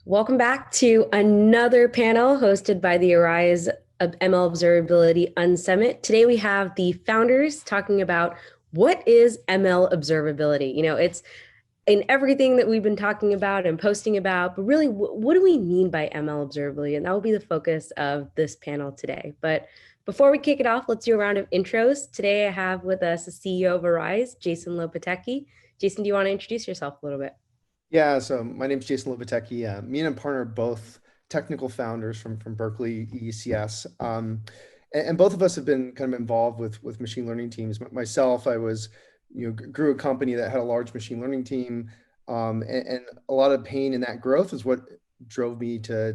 Welcome back to another panel hosted by the Arize of ML Observability Unsummit. Today we have the founders talking about what is ML observability. It's in everything that we've been talking about and posting about, but really, what do we mean by ML observability? And that will be the focus of this panel today. But before we kick it off, let's do a round of intros. Today I have with us the CEO of Arize, Jason Lopatecki. Jason, do you want to introduce yourself a little bit? Yeah, so my name's Jason Lopatecki. Me and Aparna are both technical founders from Berkeley ECS. And both of us have been kind of involved with machine learning teams. Myself, I was, grew a company that had a large machine learning team, and a lot of pain in that growth is what drove me to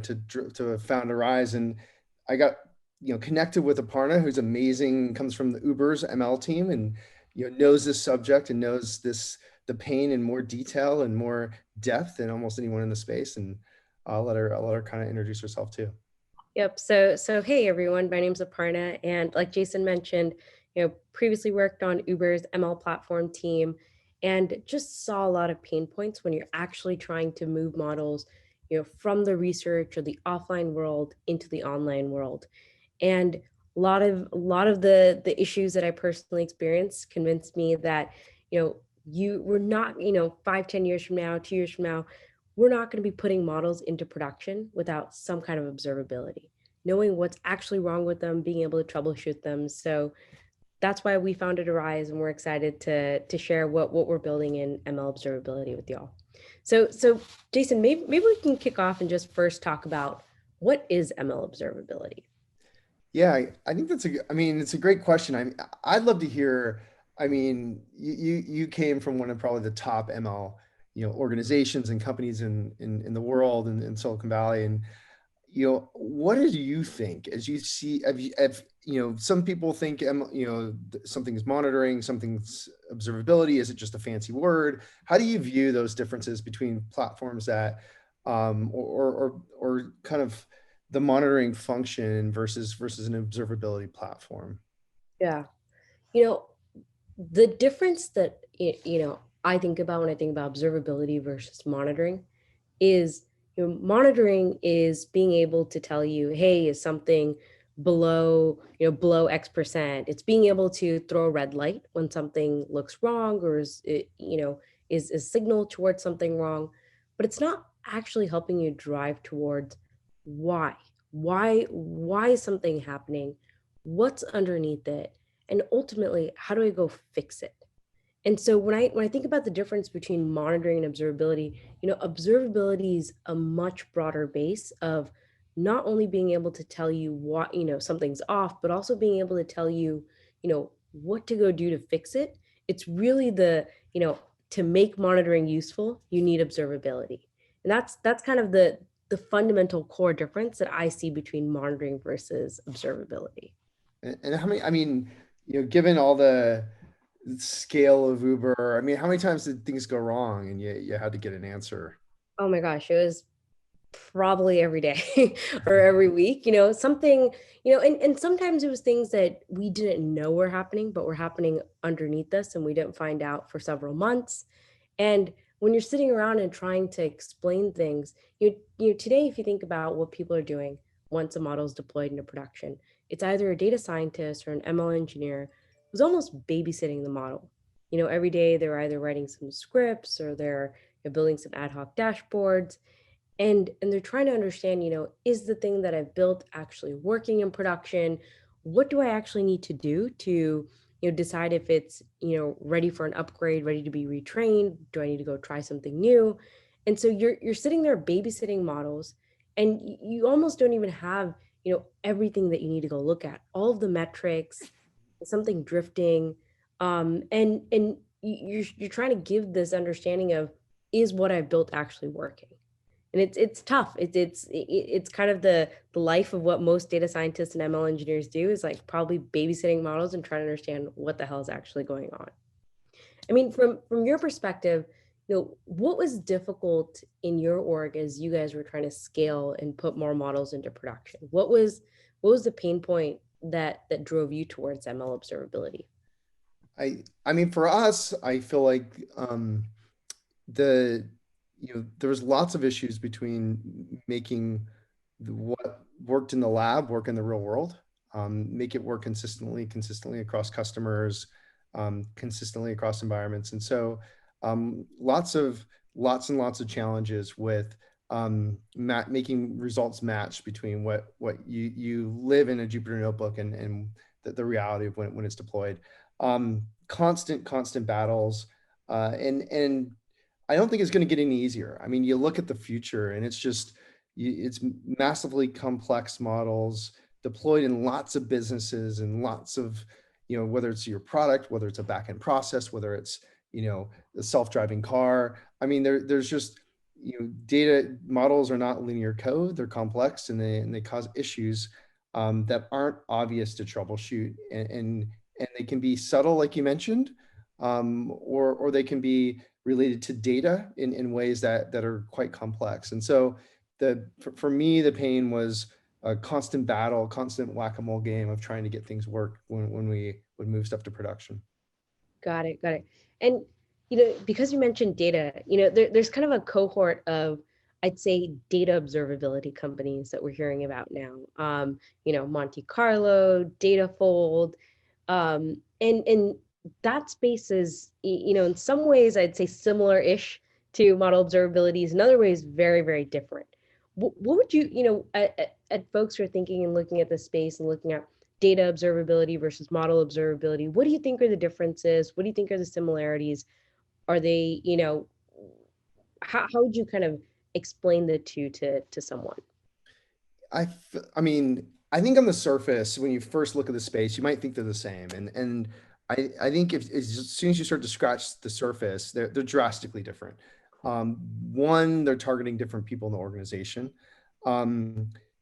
found Arize. And I got, connected with Aparna, who's amazing, comes from the Uber's ML team, and knows this subject and knows the pain in more detail and more depth than almost anyone in the space. And I'll let her kind of introduce herself too. Yep. So hey everyone, my name's Aparna, and like Jason mentioned, previously worked on Uber's ML platform team, and just saw a lot of pain points when you're actually trying to move models, from the research or the offline world into the online world, and a lot of the issues that I personally experienced convinced me that, you were not, 5, 10 years from now, 2 years from now, we're not going to be putting models into production without some kind of observability, knowing what's actually wrong with them, being able to troubleshoot them. So that's why we founded Arize, and we're excited to share what we're building in ML observability with y'all. So Jason, maybe we can kick off and just first talk about what is ML observability. Yeah, I think I mean, it's a great question. I'd love to hear. I mean, you came from one of probably the top ML, organizations and companies in the world and in Silicon Valley. And what do you think as you see, some people think, something's monitoring, something's observability. Is it just a fancy word? How do you view those differences between platforms that, or kind of the monitoring function versus an observability platform? Yeah. You know, the difference that I think about when I think about observability versus monitoring is, monitoring is being able to tell you, hey, is something below X%. It's being able to throw a red light when something looks wrong, or is a signal towards something wrong, but it's not actually helping you drive towards why. Why is something happening? What's underneath it? And ultimately, how do I go fix it? And so when I think about the difference between monitoring and observability, observability is a much broader base of not only being able to tell you what, something's off, but also being able to tell you, what to go do to fix it. It's really to make monitoring useful, you need observability. And that's kind of the fundamental core difference that I see between monitoring versus observability. And how many? I mean, given all the scale of Uber, I mean, how many times did things go wrong and you had to get an answer? Oh my gosh, it was probably every day or every week, something, and sometimes it was things that we didn't know were happening, but were happening underneath us and we didn't find out for several months. And when you're sitting around and trying to explain things, today, if you think about what people are doing once a model is deployed into production, it's either a data scientist or an ML engineer who's almost babysitting the model. Every day they're either writing some scripts or they're building some ad hoc dashboards, and they're trying to understand, is the thing that I've built actually working in production? What do I actually need to do to decide if it's ready for an upgrade, ready to be retrained? Do I need to go try something new? And so you're sitting there babysitting models, and you almost don't even have everything that you need to go look at, all of the metrics, something drifting, and you're trying to give this understanding of, is what I've built actually working? And it's tough. It's kind of the life of what most data scientists and ML engineers do, is like probably babysitting models and trying to understand what the hell is actually going on. I mean, from your perspective, what was difficult in your org as you guys were trying to scale and put more models into production? What was the pain point that drove you towards ML observability? I mean, for us, I feel like the there was lots of issues between making what worked in the lab work in the real world, make it work consistently across customers, consistently across environments. And so lots and lots of challenges with making results match between what you live in a Jupyter notebook and the reality of when it's deployed. Constant battles, and I don't think it's going to get any easier. I mean, you look at the future, and it's massively complex models deployed in lots of businesses and lots of, whether it's your product, whether it's a backend process, whether it's, the self-driving car. I mean, there's just, data models are not linear code. They're complex, and they cause issues that aren't obvious to troubleshoot, and they can be subtle, like you mentioned, or they can be related to data in ways that are quite complex. And so for me, the pain was a constant battle, constant whack-a-mole game of trying to get things work when we would move stuff to production. Got it. Got it. And, because you mentioned data, there's kind of a cohort of, I'd say, data observability companies that we're hearing about now. Monte Carlo, Datafold, and that space is, in some ways, I'd say similar-ish to model observabilities. In other ways, very, very different. What would you, at folks who are thinking and looking at the space and looking at data observability versus model observability, what do you think are the differences? What do you think are the similarities? Are they, how would you kind of explain the two to someone? I mean, I think on the surface, when you first look at the space, you might think they're the same. And I think if as soon as you start to scratch the surface, they're drastically different. One, they're targeting different people in the organization.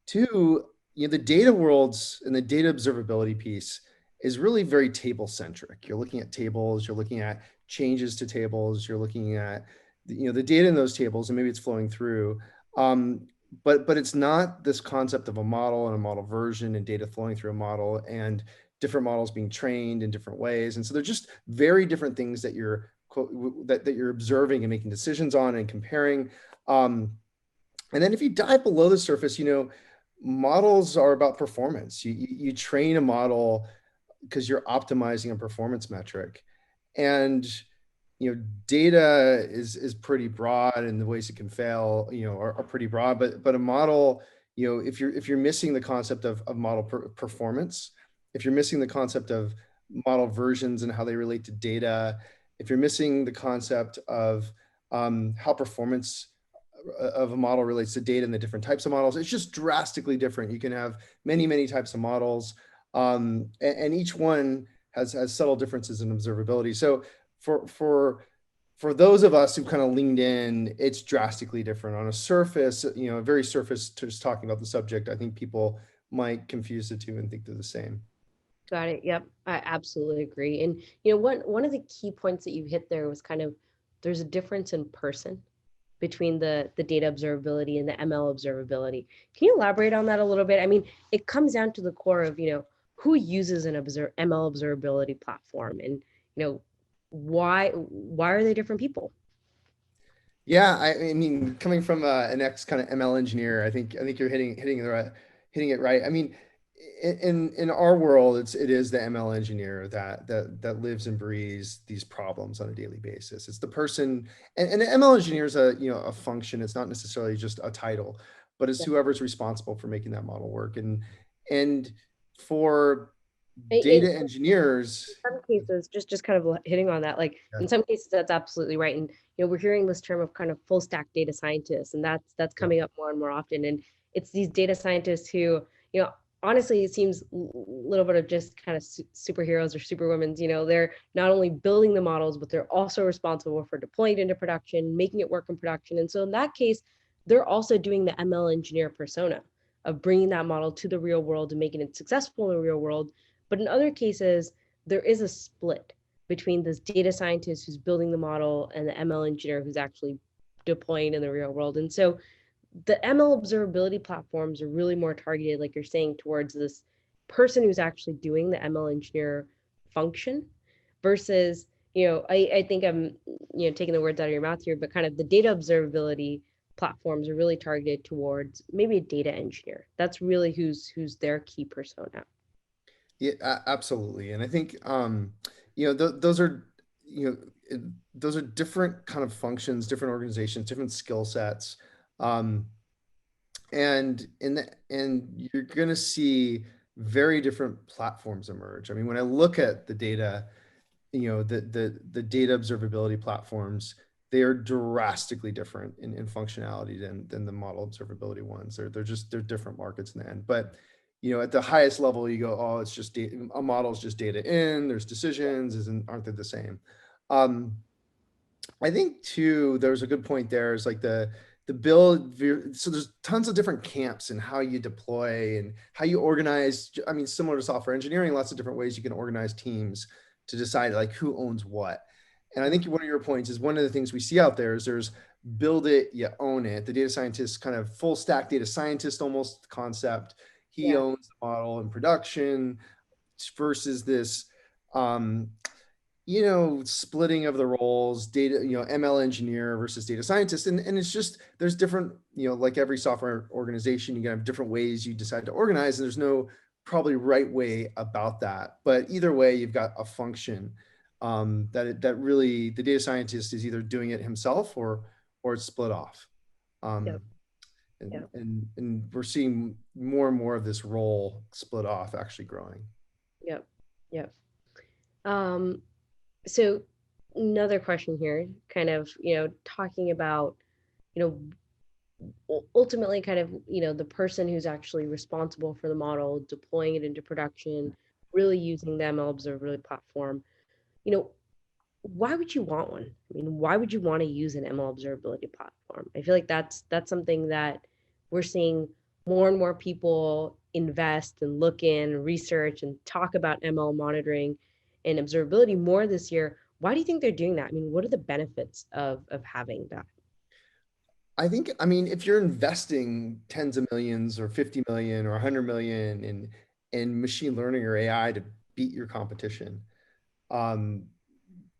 Two, the data worlds and the data observability piece is really very table centric. You're looking at tables, you're looking at changes to tables, you're looking at the data in those tables, and maybe it's flowing through. But it's not this concept of a model and a model version and data flowing through a model and different models being trained in different ways. And so they're just very different things that you're observing and making decisions on and comparing. And then if you dive below the surface, models are about performance. You train a model because you're optimizing a performance metric. And data is pretty broad, and the ways it can fail, are pretty broad. But a model, if you're missing the concept of model performance, if you're missing the concept of model versions and how they relate to data, if you're missing the concept of how performance of a model relates to data and the different types of models, it's just drastically different. You can have many types of models, and each one has subtle differences in observability. So for those of us who kind of leaned in, it's drastically different. On a surface, a very surface, just talking about the subject, I think people might confuse the two and think they're the same. Got it. Yep. I absolutely agree. And one of the key points that you hit there was kind of there's a difference in person between the data observability and the ML observability. Can you elaborate on that a little bit? I mean, it comes down to the core of, who uses an ML observability platform, and, why are they different people? Yeah, I mean, coming from an ex kind of ML engineer, I think you're hitting it right. I mean, in our world, it is the ML engineer that lives and breathes these problems on a daily basis. It's the person, and the ML engineer is a function. It's not necessarily just a title, but it's whoever's responsible for making that model work. And for In data engineers, some cases, just kind of hitting on that, like yeah, in some cases, that's absolutely right. And we're hearing this term of kind of full stack data scientists, and that's yeah, coming up more and more often. And it's these data scientists who, honestly, it seems a little bit of just kind of superheroes or superwomen. They're not only building the models, but they're also responsible for deploying it into production, making it work in production. And so in that case, they're also doing the ML engineer persona of bringing that model to the real world and making it successful in the real world. But in other cases, there is a split between this data scientist who's building the model and the ML engineer who's actually deploying in the real world. And so the ML observability platforms are really more targeted, like you're saying, towards this person who's actually doing the ML engineer function versus, I think I'm, taking the words out of your mouth here, but kind of the data observability platforms are really targeted towards maybe a data engineer. That's really who's their key persona. Yeah, absolutely. And I think, those are, you know, it- those are different kind of functions, different organizations, different skill sets. Um, and you're going to see very different platforms emerge. I mean, when I look at the data, the data observability platforms, they are drastically different in functionality than the model observability ones. They're different markets in the end. But at the highest level, you go, oh, it's just data, a model is just data in. There's decisions, aren't they the same? Um, I think too, there's a good point there is like the build. So there's tons of different camps and how you deploy and how you organize. I mean, similar to software engineering, lots of different ways you can organize teams to decide like who owns what. And I think one of your points is one of the things we see out there is there's build it, you own it. The data scientist, kind of full stack data scientist almost concept. He Yeah. owns the model in production versus this splitting of the roles, data, ML engineer versus data scientist. And it's just, there's different, like every software organization, you have different ways you decide to organize, and there's no probably right way about that. But either way, you've got a function that really the data scientist is either doing it himself or it's split off. Yep. Um, Yep. and we're seeing more and more of this role split off actually growing. Yep. Yep. Um, so another question here, kind of, talking about, you know, ultimately kind of, the person who's actually responsible for the model, deploying it into production, really using the ML Observability platform, you know, why would you want one? I mean, why would you want to use an ML Observability platform? I feel like that's something that we're seeing more and more people invest and look in, research and talk about ML monitoring and observability more this year. Why do you think they're doing that? I mean, what are the benefits of having that? I mean, if you're investing tens of millions or 50 million or 100 million in machine learning or AI to beat your competition, um,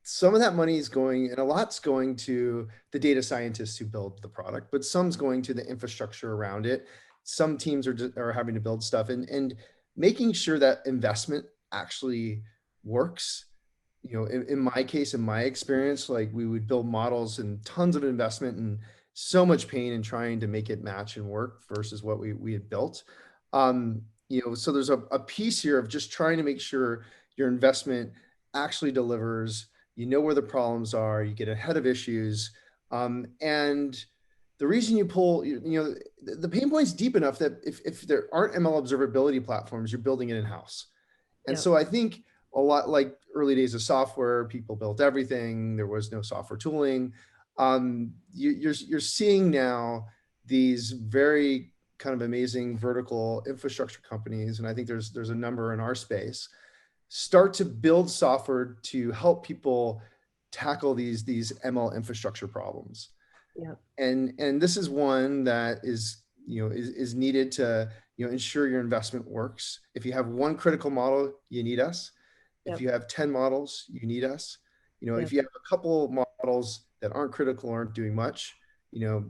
some of that money is going, and a lot's going to the data scientists who build the product, but some's going to the infrastructure around it. Some teams are having to build stuff, and making sure that investment actually works. In my case, in my experience, like we would build models and tons of investment and so much pain in trying to make it match and work versus what we had built. So there's a piece here of just trying to make sure your investment actually delivers. You know where the problems are. You get ahead of issues, and the reason you pull, the pain point's deep enough that if there aren't ML observability platforms, you're building it in house. And Yeah. so I think a lot like early days of software, people built everything. There was no software tooling. You're seeing now these very kind of amazing vertical infrastructure companies, and I think there's a number in our space, start to build software to help people tackle these ML infrastructure problems. Yeah. And this is one that is needed to ensure your investment works. If you have one critical model, you need us. If Yep. you have 10 models, you need us. If Yep. you have a couple models that aren't critical, aren't doing much,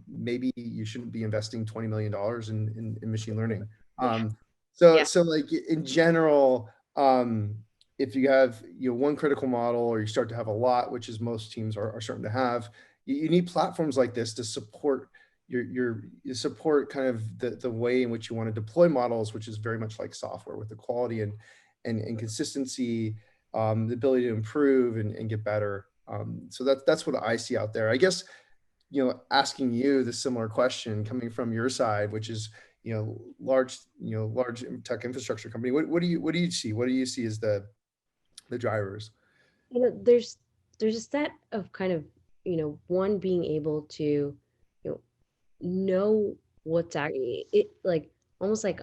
maybe you shouldn't be investing $20 million in machine learning. Yeah. So Yeah. so like in general, if you have one critical model or you start to have a lot, which is most teams are starting to have, you need platforms like this to support you support kind of the way in which you want to deploy models, which is very much like software with the quality and consistency, the ability to improve and get better. So that's what I see out there. I guess, asking you the similar question coming from your side, which is, large tech infrastructure company. What do you see? What do you see as the drivers? There's a set of kind of, one being able to, know what's actually it like almost like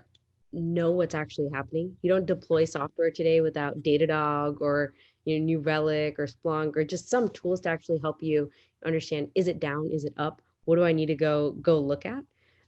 know what's actually happening. You don't deploy software today without Datadog or New Relic or Splunk or just some tools to actually help you understand, is it down, is it up? What do I need to go look at?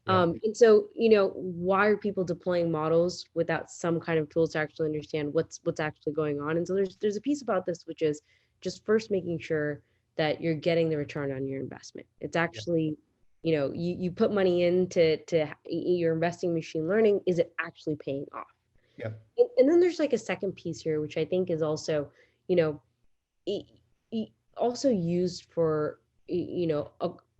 Yeah. And so, why are people deploying models without some kind of tools to actually understand what's actually going on? And so there's a piece about this which is just first making sure that you're getting the return on your investment. It's Yeah. actually, you put money into you're investing in machine learning. Is it actually paying off? Yeah. And then there's like a second piece here, which I think is also, you know, e- also used for,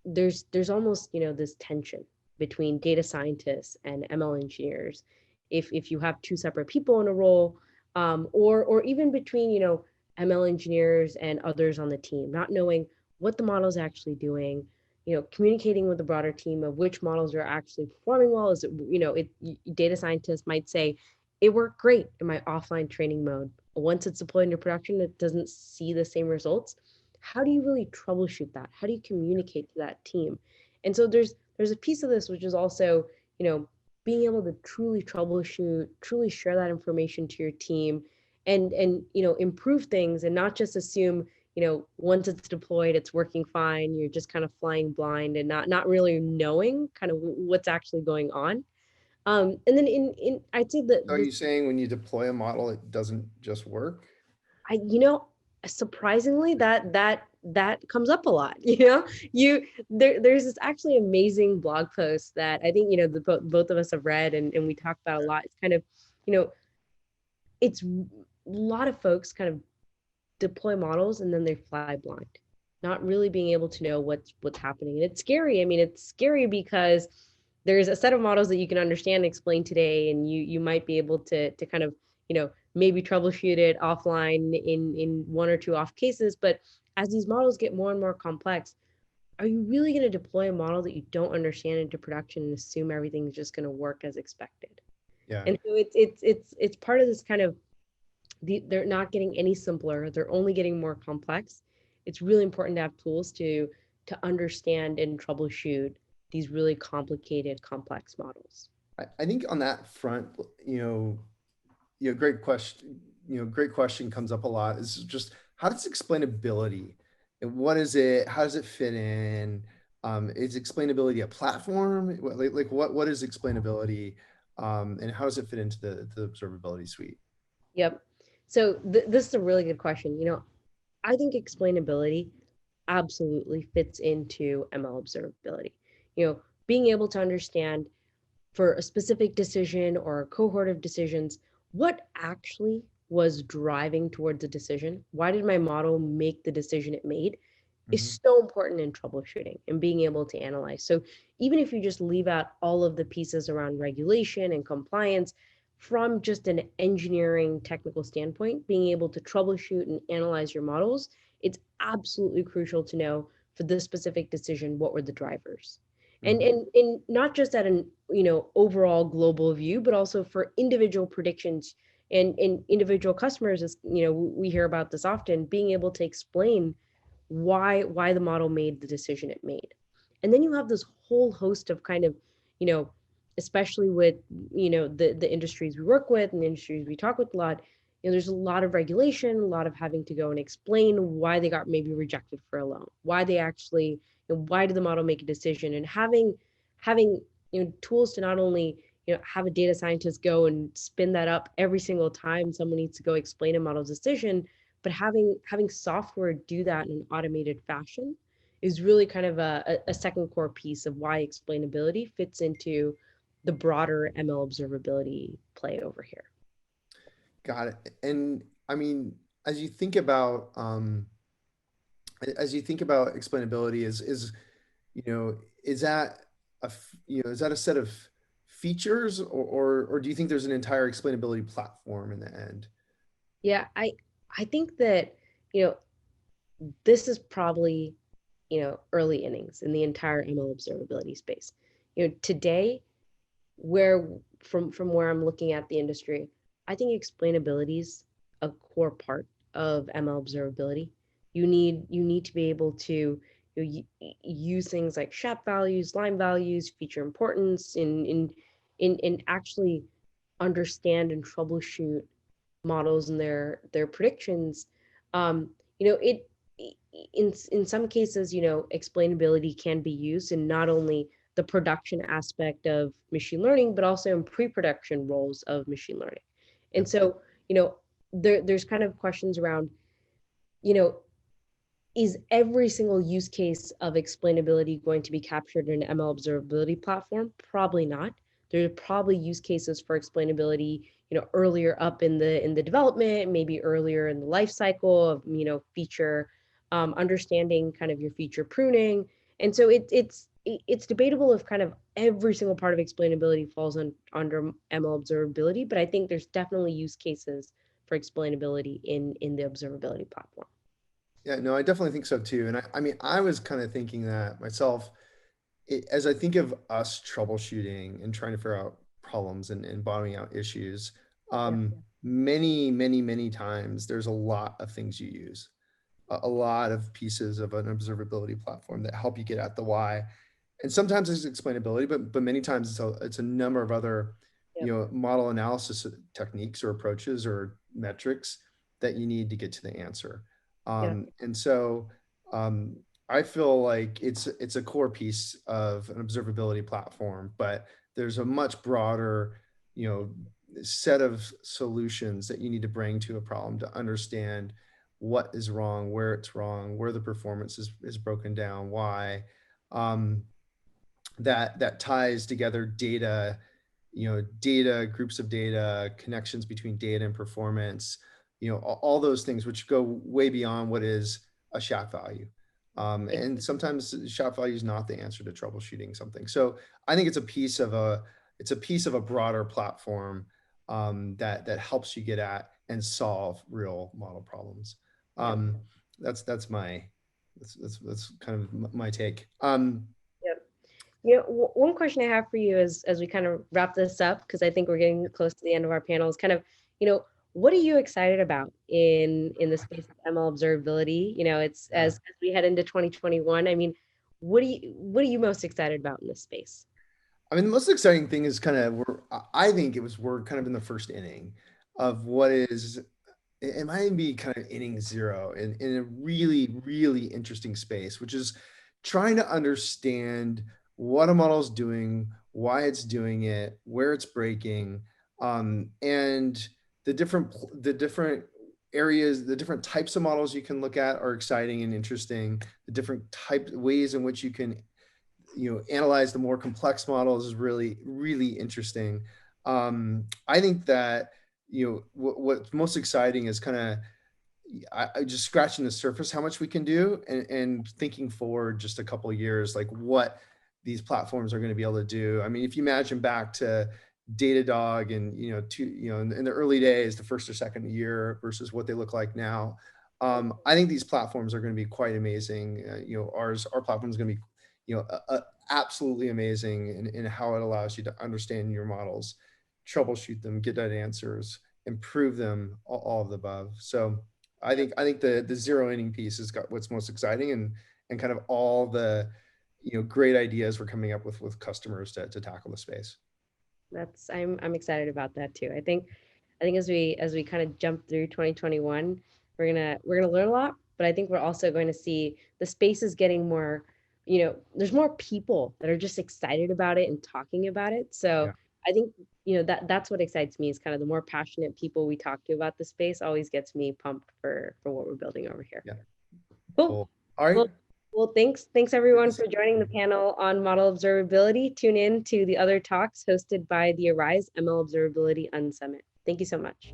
there's almost, this tension between data scientists and ML engineers. If you have two separate people in a role, or even between, ML engineers and others on the team, not knowing what the model is actually doing, communicating with the broader team of which models are actually performing well. Is it, data scientists might say, it worked great in my offline training mode. Once it's deployed into production, it doesn't see the same results. How do you really troubleshoot that? How do you communicate to that team? And so there's a piece of this which is also, you know, being able to truly troubleshoot, truly share that information to your team, and improve things, and not just assume, once it's deployed it's working fine. You're just kind of flying blind and not really knowing kind of what's actually going on. And then in I'd say So are the you saying when you deploy a model, it doesn't just work? I surprisingly that comes up a lot. There's this actually amazing blog post that I think, both of us have read, and we talk about a lot. It's kind of, you know it's a lot of folks kind of deploy models and then they fly blind, not really being able to know what's happening. And it's scary. I mean, it's scary because there's a set of models that you can understand and explain today, and you might be able to kind of, maybe troubleshoot it offline in one or two off cases. But as these models get more and more complex, are you really going to deploy a model that you don't understand into production and assume everything's just going to work as expected? Yeah. And so it's part of this kind of, they're not getting any simpler. They're only getting more complex. It's really important to have tools to understand and troubleshoot these really complicated, complex models. I think on that front, great question. Great question comes up a lot. Is just how does explainability and what is it? How does it fit in? Is explainability a platform? Like what is explainability? And how does it fit into the observability suite? Yep. So this is a really good question. I think explainability absolutely fits into ML observability. Being able to understand for a specific decision or a cohort of decisions, what actually was driving towards a decision? Why did my model make the decision it made? Mhm. Is so important in troubleshooting and being able to analyze. So even if you just leave out all of the pieces around regulation and compliance, from just an engineering technical standpoint, being able to troubleshoot and analyze your models, it's absolutely crucial to know for this specific decision what were the drivers. And Mhm. and not just at an, overall global view, but also for individual predictions and individual customers. As we hear about this often, being able to explain why the model made the decision it made. And then you have this whole host of kind of, you know especially with, the industries we work with and the industries we talk with a lot, there's a lot of regulation, a lot of having to go and explain why they got maybe rejected for a loan, why they actually, why did the model make a decision, and having tools to not only, have a data scientist go and spin that up every single time someone needs to go explain a model's decision, but having software do that in an automated fashion is really kind of a second core piece of why explainability fits into the broader ML observability play over here. Got it. And I mean, as you think about explainability, is that is that a set of features, or do you think there's an entire explainability platform in the end? Yeah, I think that, you know this is probably, early innings in the entire ML observability space. Today, where from where I'm looking at the industry, I think explainability is a core part of ML observability. You need to be able to, use things like SHAP values, line values, feature importance, in actually understand and troubleshoot models and their predictions. um it in some cases, explainability can be used in not only the production aspect of machine learning, but also in pre-production roles of machine learning. Yeah. And so, there's kind of questions around, you know is every single use case of explainability going to be captured in an ML observability platform? Probably not. There are probably use cases for explainability, earlier up in the development, maybe earlier in the life cycle of, feature understanding, kind of your feature pruning. And so it's debatable if kind of every single part of explainability falls under ML observability, but I think there's definitely use cases for explainability in the observability platform. Yeah, no, I definitely think so too. And I mean, I was kind of thinking that myself, as I think of us troubleshooting and trying to figure out problems and bottoming out issues, Yeah, many times there's a lot of things you use, a lot of pieces of an observability platform that help you get at the why. And sometimes it's explainability, but many times it's a number of other, yeah, model analysis techniques or approaches or metrics that you need to get to the answer. yeah. And so um, I feel like it's a core piece of an observability platform, but there's a much broader, you know, set of solutions that you need to bring to a problem to understand what is wrong, where it's wrong, where the performance is broken down, why. Um, that ties together data, data, groups of data, connections between data and performance, all those things which go way beyond what is a SHAP value. And sometimes SHAP value is not the answer to troubleshooting something. So I think it's a piece of a broader platform that helps you get at and solve real model problems. Yeah. Um, that's my that's kind of my take. Yeah. One question I have for you is, as we kind of wrap this up, because I think we're getting close to the end of our panel, is kind of, what are you excited about in the space of ML observability? It's Yeah. as we head into 2021. I mean, what are you most excited about in this space? I mean, the most exciting thing is kind of I think we're kind of in the first inning of what is, it might even be kind of inning zero in a really interesting space, which is trying to understand what a model is doing, why it's doing it, where it's breaking, and the different areas, the different types of models you can look at are exciting and interesting. The different ways in which you can analyze the more complex models is really interesting. I think that what's most exciting is kind of I just scratching the surface how much we can do and thinking forward just a couple of years like what these platforms are going to be able to do. I mean, if you imagine back to Datadog and in the early days, the first or second year versus what they look like now, I think these platforms are going to be quite amazing. Our platform is going to be absolutely amazing in how it allows you to understand your models, troubleshoot them, get that answers, improve them, all of the above. So Yeah. I think the zero inning piece has got what's most exciting and kind of all the great ideas we're coming up with customers to tackle the space. I'm excited about that too. I think as we kind of jump through 2021, we're gonna learn a lot, but I think we're also going to see the space is getting more, there's more people that are just excited about it and talking about it. So Yeah. I think, that's what excites me is kind of the more passionate people we talk to about the space always gets me pumped for what we're building over here. Yeah. Cool. Cool. All right. Well, thanks everyone for joining the panel on model observability. Tune in to the other talks hosted by the Arize ML Observability Unsummit. Thank you so much.